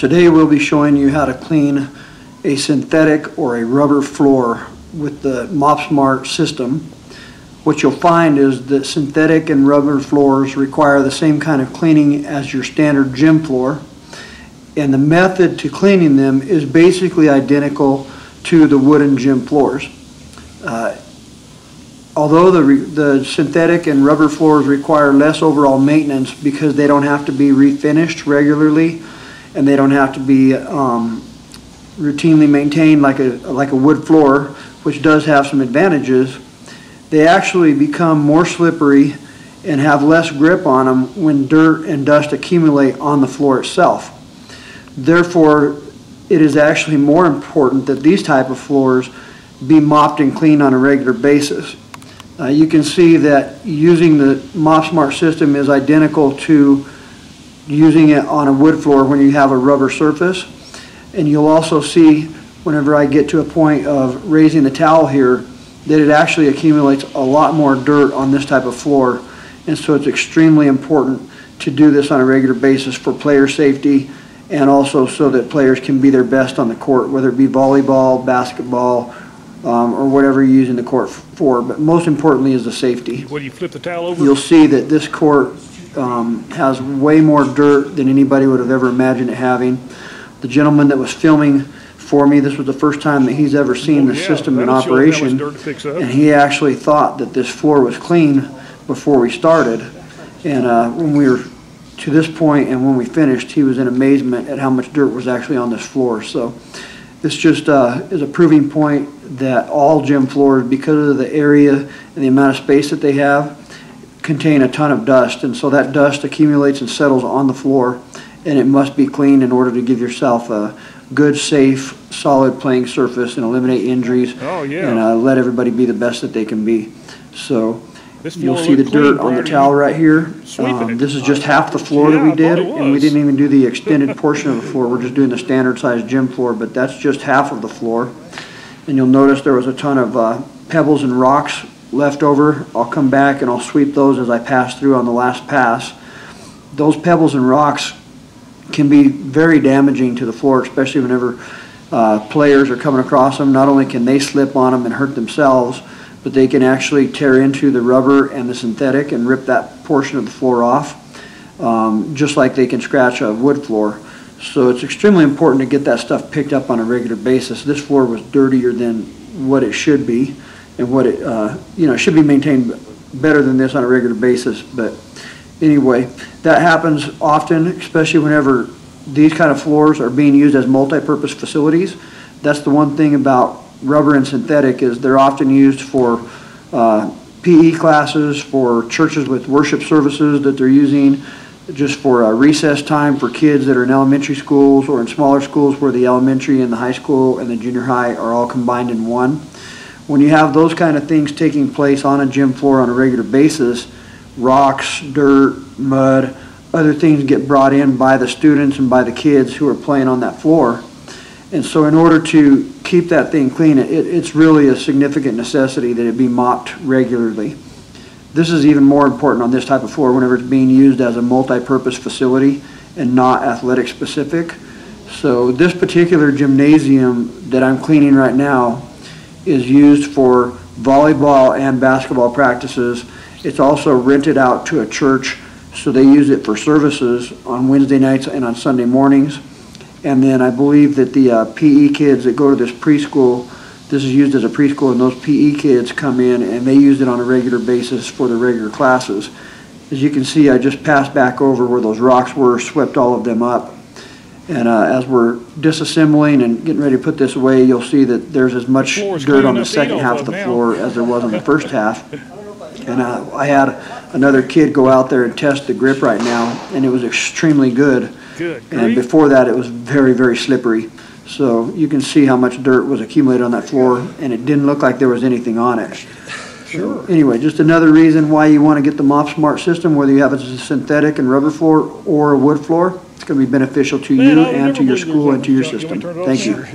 Today we'll be showing you how to clean a synthetic or a rubber floor with the MopSmart system. What you'll find is that synthetic and rubber floors require the same kind of cleaning as your standard gym floor, and the method to cleaning them is basically identical to the wooden gym floors. Although the synthetic and rubber floors require less overall maintenance because they don't have to be refinished regularly and they don't have to be routinely maintained like a wood floor, which does have some advantages, they actually become more slippery and have less grip on them when dirt and dust accumulate on the floor itself. Therefore, it is actually more important that these type of floors be mopped and cleaned on a regular basis. You can see that using the MopSmart system is identical to using it on a wood floor when you have a rubber surface. And you'll also see whenever I get to a point of raising the towel here that it actually accumulates a lot more dirt on this type of floor. And so it's extremely important to do this on a regular basis for player safety and also so that players can be their best on the court, whether it be volleyball, basketball, or whatever you're using the court for. But most importantly is the safety. When you flip the towel over, you'll see that this court has way more dirt than anybody would have ever imagined it having. The gentleman that was filming for me, this was the first time that he's ever seen the system in operation, and he actually thought that this floor was clean before we started. And when we were to this point and when we finished, he was in amazement at how much dirt was actually on this floor. So this just is a proving point that all gym floors, because of the area and the amount of space that they have, contain a ton of dust, and so that dust accumulates and settles on the floor, and it must be cleaned in order to give yourself a good, safe, solid playing surface and eliminate injuries. And let everybody be the best that they can be. So you'll see the dirt on the towel right here. This is just half the floor that we did, and we didn't even do the extended portion of the floor. We're just doing the standard size gym floor, but that's just half of the floor. And you'll notice there was a ton of pebbles and rocks left over. I'll come back and I'll sweep those as I pass through on the last pass. Those pebbles and rocks can be very damaging to the floor, especially whenever players are coming across them. Not only can they slip on them and hurt themselves, but they can actually tear into the rubber and the synthetic and rip that portion of the floor off, just like they can scratch a wood floor. So it's extremely important to get that stuff picked up on a regular basis. This floor was dirtier than what it should be, and what it should be maintained better than this on a regular basis. But anyway, that happens often, especially whenever these kind of floors are being used as multi-purpose facilities. That's the one thing about rubber and synthetic, is they're often used for PE classes, for churches with worship services that they're using, just for recess time for kids that are in elementary schools or in smaller schools where the elementary and the high school and the junior high are all combined in one. When you have those kind of things taking place on a gym floor on a regular basis, rocks, dirt, mud, other things get brought in by the students and by the kids who are playing on that floor. And so in order to keep that thing clean, it's really a significant necessity that it be mopped regularly. This is even more important on this type of floor whenever it's being used as a multi-purpose facility and not athletic specific. So this particular gymnasium that I'm cleaning right now is used for volleyball and basketball practices. It's also rented out to a church, so they use it for services on Wednesday nights and on Sunday mornings. And then I believe that the PE kids that go to this preschool, this is used as a preschool, and those PE kids come in and they use it on a regular basis for the regular classes. As you can see, I just passed back over where those rocks were, swept all of them up. And as we're disassembling and getting ready to put this away, you'll see that there's as much dirt on the second half of the floor as there was on the first half. And I had another kid go out there and test the grip right now, and it was extremely good. And before that, it was very, very slippery. So you can see how much dirt was accumulated on that floor, and it didn't look like there was anything on it. So anyway, just another reason why you want to get the MopSmart system, whether you have a synthetic and rubber floor or a wood floor. It's going to be beneficial to you and to your school and to your system. Thank you.